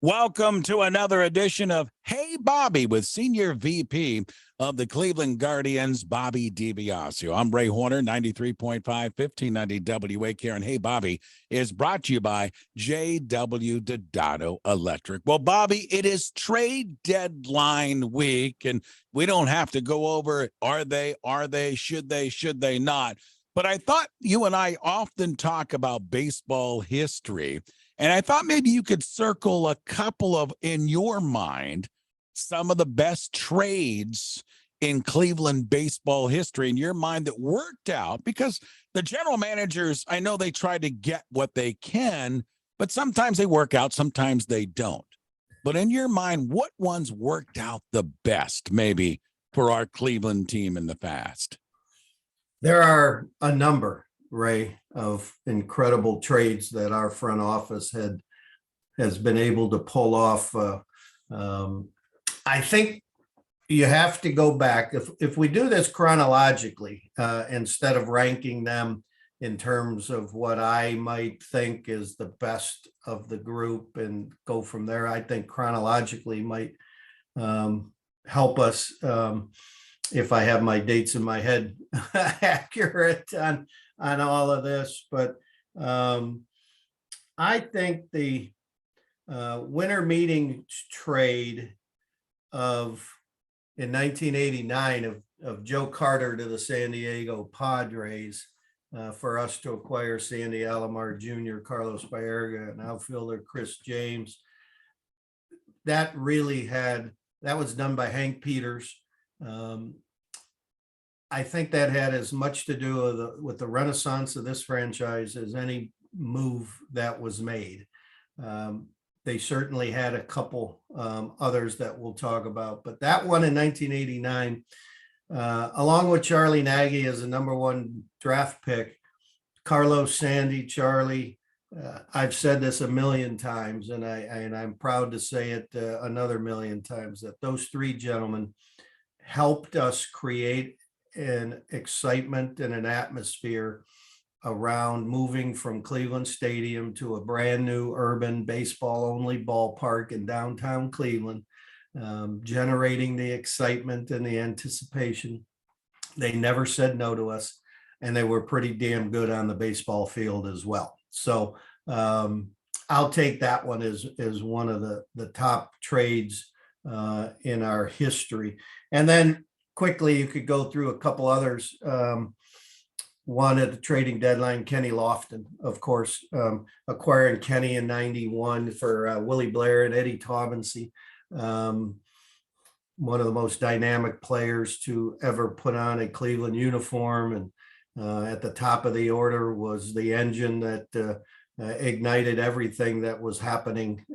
Welcome to another edition of Hey Bobby with Senior VP of the Cleveland Guardians, Bobby DiBiasio. I'm Ray Horner, 93.5, 1590 WAKR. And Hey Bobby is brought to you by J.W. Dodado Electric. Well, Bobby, it is trade deadline week, and we don't have to go over are they, should they not. But I thought you and I often talk about baseball history. And I thought maybe you could circle a couple of, in your mind, some of the best trades in Cleveland baseball history in your mind that worked out, because the general managers, I know they try to get what they can, but sometimes they work out, sometimes they don't. But in your mind, what ones worked out the best maybe for our Cleveland team in the past? There are a number, Ray, of incredible trades that our front office has been able to pull off. I think you have to go back. If we do this chronologically, instead of ranking them in terms of what I might think is the best of the group and go from there, I think chronologically might help us. If I have my dates in my head accurate on all of this, but I think the winter meeting trade in 1989 of Joe Carter to the San Diego Padres for us to acquire Sandy Alomar Jr., Carlos Baerga, and outfielder Chris James. That was done by Hank Peters. I think that had as much to do with the renaissance of this franchise as any move that was made. They certainly had a couple others that we'll talk about, but that one in 1989, along with Charlie Nagy as the #1 draft pick, Carlos, Sandy, Charlie. I've said this a million times, and I'm proud to say it another million times, that those three gentlemen helped us create an excitement and an atmosphere around moving from Cleveland Stadium to a brand new urban baseball only ballpark in downtown Cleveland, generating the excitement and the anticipation. They never said no to us, and they were pretty damn good on the baseball field as well. So I'll take that one as one of the top trades in our history. And then quickly, you could go through a couple others. One at the trading deadline, Kenny Lofton, of course, acquiring Kenny in 91 for Willie Blair and Eddie Taubensee. One of the most dynamic players to ever put on a Cleveland uniform. And at the top of the order was the engine that ignited everything that was happening,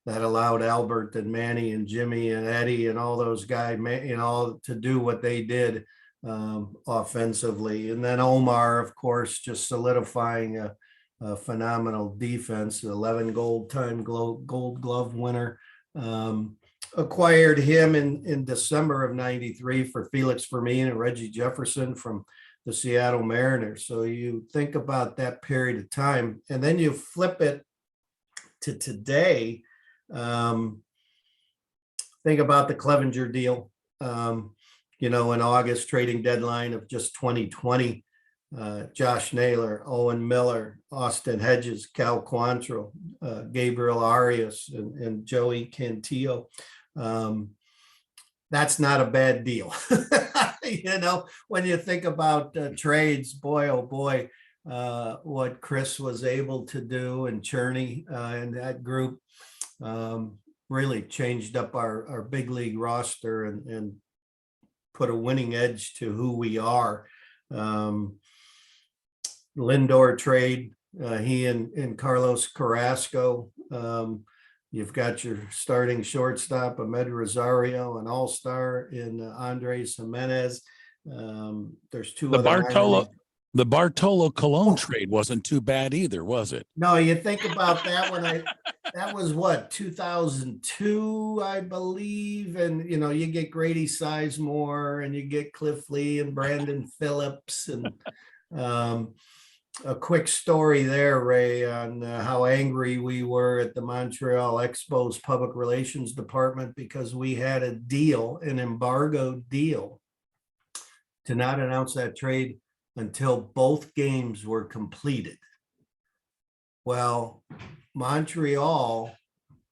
that allowed Albert and Manny and Jimmy and Eddie and all those guys, to do what they did offensively. And then Omar, of course, just solidifying a phenomenal defense, 11 Gold Glove winner. Acquired him in December of 93 for Felix Fermin and Reggie Jefferson from the Seattle Mariners. So you think about that period of time, and then you flip it to today. Think about the Clevenger deal. In August, trading deadline of just 2020, Josh Naylor, Owen Miller, Austin Hedges, Cal Quantrill, Gabriel Arias, and Joey Cantillo. That's not a bad deal. When you think about trades, boy, oh boy, what Chris was able to do, and Cherney and that group really changed up our big league roster and put a winning edge to who we are. Lindor trade, he and Carlos Carrasco. You've got your starting shortstop, Ahmed Rosario, an all-star in Andres Jimenez. There's two other. The Bartolo Colon trade wasn't too bad either, was it? No, you think about that one. That was what, 2002, I believe. And, you get Grady Sizemore and you get Cliff Lee and Brandon Phillips. And a quick story there, Ray, on how angry we were at the Montreal Expos public relations department because we had a deal, an embargoed deal, to not announce that trade until both games were completed. Well, Montreal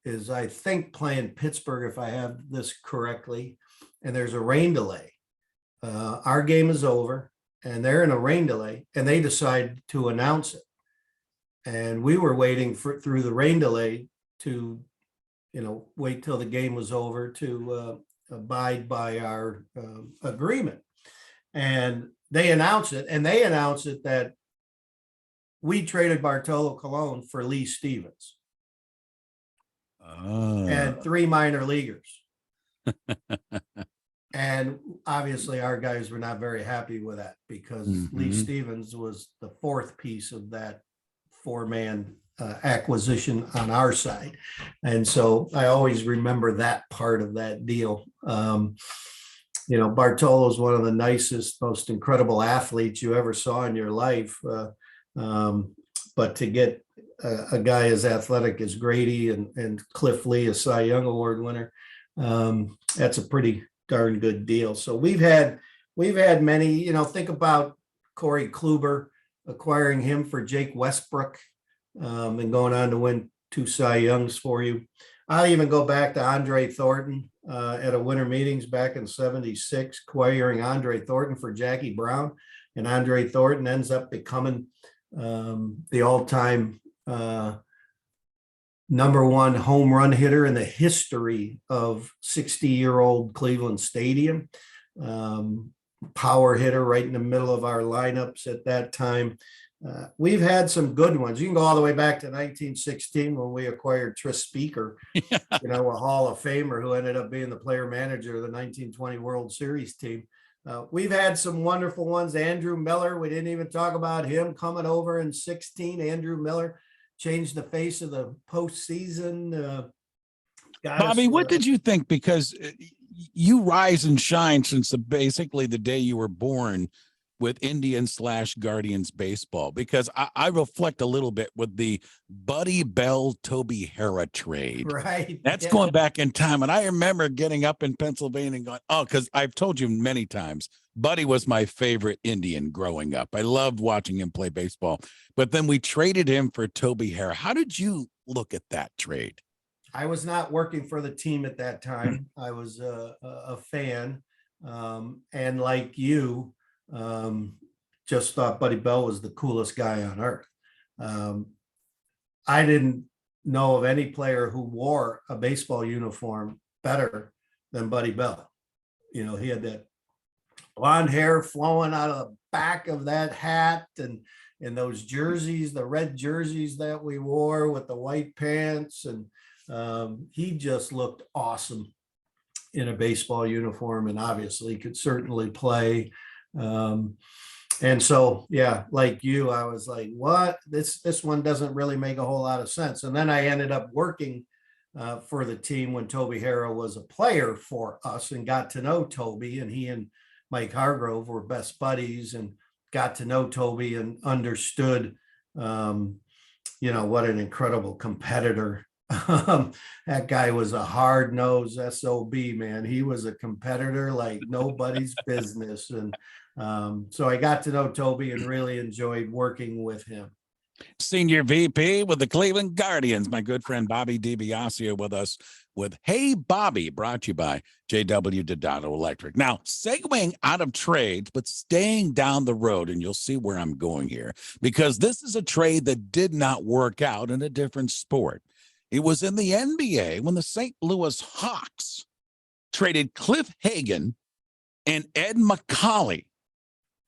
is, I think, playing Pittsburgh, if I have this correctly, and there's a rain delay. Our game is over, and they're in a rain delay, and they decide to announce it. And we were waiting through the rain delay to, wait till the game was over to abide by our agreement. And they announce it, that we traded Bartolo Colon for Lee Stevens and 3 minor leaguers. And obviously our guys were not very happy with that because Lee Stevens was the 4th piece of that 4-man acquisition on our side. And so I always remember that part of that deal. Bartolo is one of the nicest, most incredible athletes you ever saw in your life. But to get a guy as athletic as Grady and Cliff Lee, a Cy Young Award winner, that's a pretty darn good deal. So we've had many, think about Corey Kluber, acquiring him for Jake Westbrook, and going on to win 2 Cy Youngs for you. I'll even go back to Andre Thornton at a winter meetings back in '76, acquiring Andre Thornton for Jackie Brown, and Andre Thornton ends up becoming the all-time #1 home run hitter in the history of 60-year-old Cleveland Stadium. Power hitter right in the middle of our lineups at that time. We've had some good ones. You can go all the way back to 1916 when we acquired Tris Speaker, a Hall of Famer who ended up being the player manager of the 1920 World Series team. We've had some wonderful ones. Andrew Miller, we didn't even talk about him coming over in 16. Andrew Miller changed the face of the postseason. Bobby, what did you think? Because you rise and shine since basically the day you were born with Indians/Guardians baseball, because I reflect a little bit with the Buddy Bell, Toby Harrah trade. Right. That's going back in time. And I remember getting up in Pennsylvania and going, because I've told you many times, Buddy was my favorite Indian growing up. I loved watching him play baseball. But then we traded him for Toby Harrah. How did you look at that trade? I was not working for the team at that time. I was a fan. And like you, just thought Buddy Bell was the coolest guy on earth. I didn't know of any player who wore a baseball uniform better than Buddy Bell. He had that blonde hair flowing out of the back of that hat, and those jerseys, the red jerseys that we wore with the white pants. And he just looked awesome in a baseball uniform, and obviously could certainly play. And so, yeah, like you, I was like, what? This one doesn't really make a whole lot of sense. And then I ended up working for the team when Toby Harrah was a player for us, and got to know Toby, and he and Mike Hargrove were best buddies, and got to know Toby and understood, what an incredible competitor. That guy was a hard-nosed SOB, man. He was a competitor like nobody's business. And so I got to know Toby and really enjoyed working with him. Senior VP with the Cleveland Guardians, my good friend Bobby DiBiasio with us with Hey Bobby, brought to you by JW Donato Electric. Now, segueing out of trades, but staying down the road, and you'll see where I'm going here, because this is a trade that did not work out in a different sport. It was in the NBA when the St. Louis Hawks traded Cliff Hagan and Ed McCauley.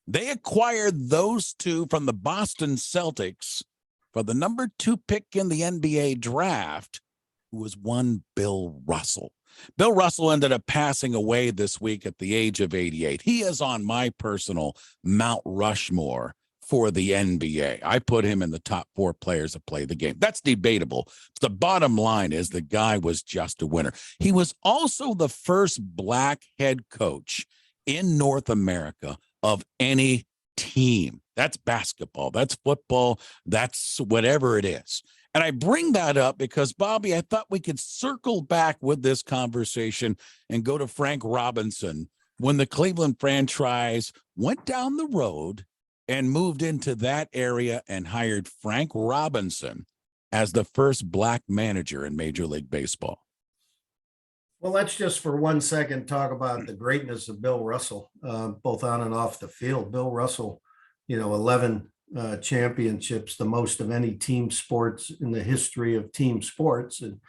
They acquired those two from the Boston Celtics for the #2 pick in the NBA draft, who was one Bill Russell. Bill Russell ended up passing away this week at the age of 88. He is on my personal Mount Rushmore for the NBA. I put him in the top 4 players that play the game. That's debatable. The bottom line is the guy was just a winner. He was also the first black head coach in North America of any team. That's basketball. That's football. That's whatever it is. And I bring that up because, Bobby, I thought we could circle back with this conversation and go to Frank Robinson when the Cleveland franchise went down the road and moved into that area and hired Frank Robinson as the first black manager in Major League Baseball. Well, let's just for 1 second talk about the greatness of Bill Russell, both on and off the field. Bill Russell, 11 championships, the most of any team sports in the history of team sports. And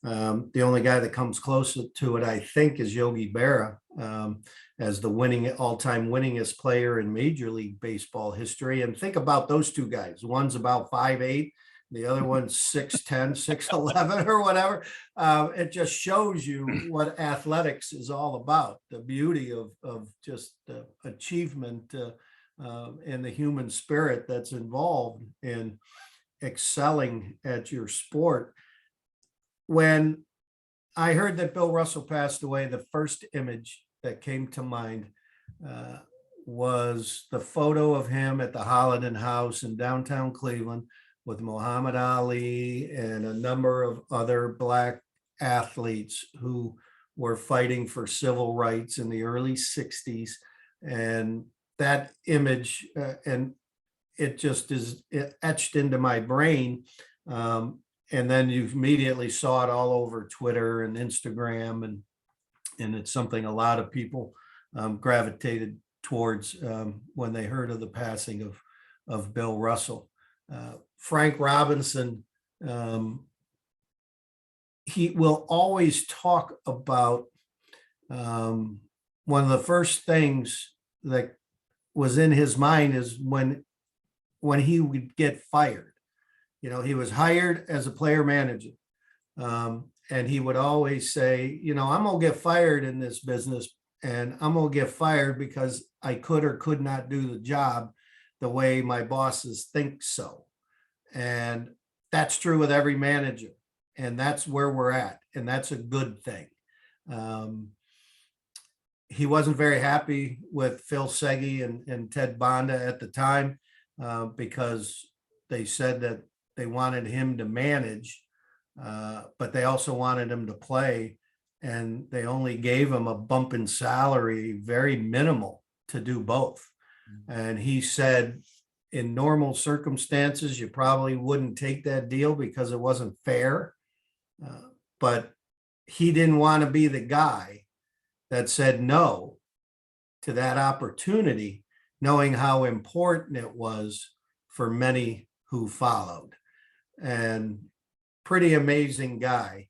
the only guy that comes close to it, I think, is Yogi Berra as the all-time winningest player in Major League Baseball history. And think about those two guys. One's about 5'8", the other one's 6'10", 6'11", or whatever. It just shows you what athletics is all about, the beauty of just the achievement and the human spirit that's involved in excelling at your sport. When I heard that Bill Russell passed away, the first image that came to mind was the photo of him at the Holiday House in downtown Cleveland with Muhammad Ali and a number of other black athletes who were fighting for civil rights in the early 60s. And that image, and it just is etched into my brain. And then you immediately saw it all over Twitter and Instagram, and it's something a lot of people gravitated towards when they heard of the passing of Bill Russell. Frank Robinson, he will always talk about one of the first things that was in his mind is when he would get fired. He was hired as a player manager, and he would always say, I'm going to get fired in this business, and I'm going to get fired because I could or could not do the job the way my bosses think so. And that's true with every manager. And that's where we're at. And that's a good thing. He wasn't very happy with Phil Segui and Ted Bonda at the time because they said that they wanted him to manage, but they also wanted him to play. And they only gave him a bump in salary, very minimal, to do both. And he said, in normal circumstances, you probably wouldn't take that deal because it wasn't fair. But he didn't want to be the guy that said no to that opportunity, knowing how important it was for many who followed. And pretty amazing guy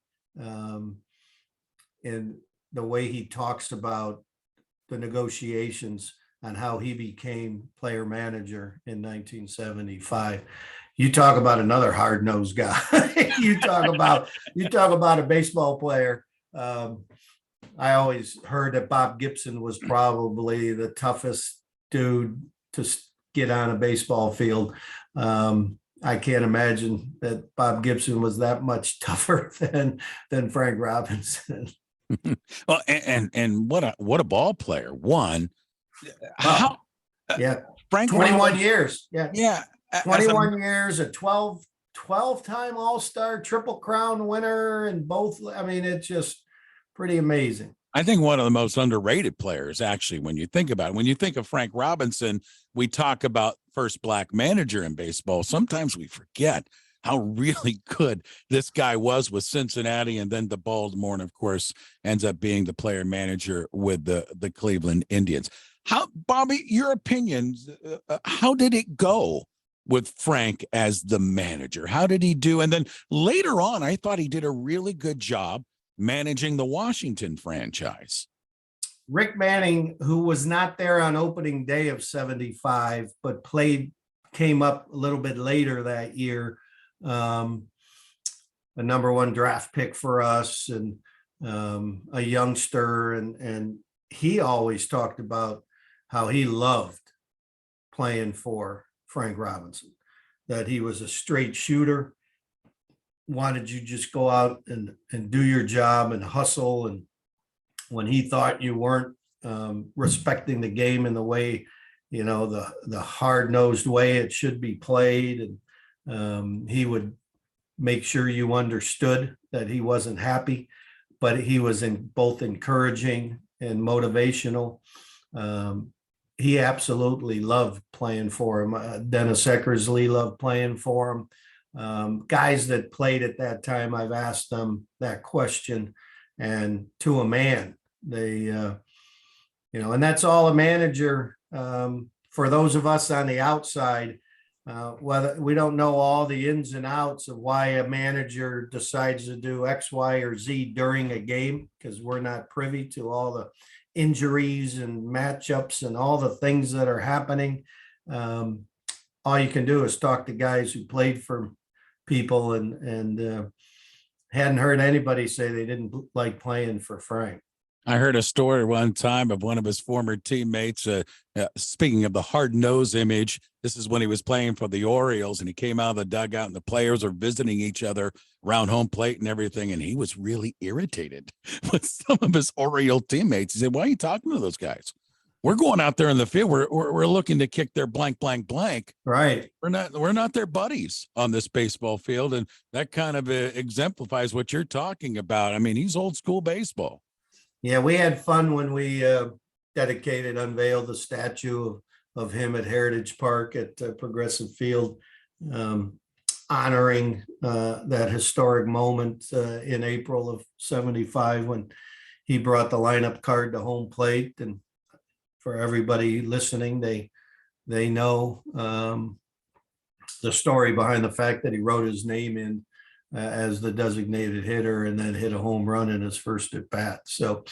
in the way he talks about the negotiations on how he became player manager in 1975. You talk about another hard-nosed guy. you talk about a baseball player. I always heard that Bob Gibson was probably the toughest dude to get on a baseball field. I can't imagine that Bob Gibson was that much tougher than Frank Robinson. Well, and what a ball player. One, wow. Yeah, Frank 21 Robinson, years. Yeah, 21 years, a 12-time All-Star, Triple Crown winner, and both. I mean, it's just pretty amazing. I think one of the most underrated players, actually, when you think about it. When you think of Frank Robinson, we talk about first black manager in baseball. Sometimes we forget how really good this guy was with Cincinnati and then the Baltimore, and of course ends up being the player manager with the Cleveland Indians. How, Bobby, your opinion, how did it go with Frank as the manager? How did he do? And then later on, I thought he did a really good job managing the Washington franchise. Rick Manning, who was not there on opening day of 75, but came up a little bit later that year, a number one draft pick for us, and a youngster. And he always talked about how he loved playing for Frank Robinson, that he was a straight shooter, wanted you just go out and do your job and hustle. And when he thought you weren't respecting the game in the way the hard-nosed way it should be played. And he would make sure you understood that he wasn't happy, but he was both encouraging and motivational. He absolutely loved playing for him. Dennis Eckersley loved playing for him. Guys that played at that time, I've asked them that question, and to a man, they, and that's all a manager. For those of us on the outside, whether we don't know all the ins and outs of why a manager decides to do X, Y, or Z during a game, because we're not privy to all the injuries and matchups and all the things that are happening. All you can do is talk to guys who played for people, and hadn't heard anybody say they didn't like playing for Frank. I heard a story one time of one of his former teammates. Speaking of the hard nose image, this is when he was playing for the Orioles, and he came out of the dugout, and the players are visiting each other around home plate and everything. And he was really irritated with some of his Oriole teammates. He said, "Why are you talking to those guys? We're going out there in the field. We're looking to kick their blank, blank, blank. Right. We're not their buddies on this baseball field." And that kind of exemplifies what you're talking about. I mean, he's old school baseball. Yeah, we had fun when we unveiled the statue of him at Heritage Park at Progressive Field, honoring that historic moment in April of '75 when he brought the lineup card to home plate. And for everybody listening, they know the story behind the fact that he wrote his name in as the designated hitter and then hit a home run in his first at bat. So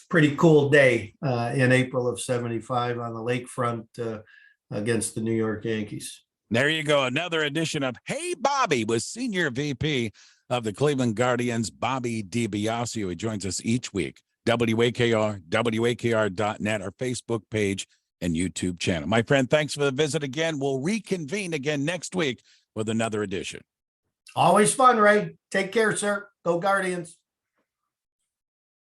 pretty cool day in April of '75 on the lakefront against the New York Yankees. There you go. Another edition of Hey Bobby with Senior VP of the Cleveland Guardians, Bobby DiBiasio. He joins us each week. WAKR, WAKR.net, our Facebook page and YouTube channel. My friend, thanks for the visit again. We'll reconvene again next week with another edition. Always fun, Ray. Take care, sir. Go Guardians.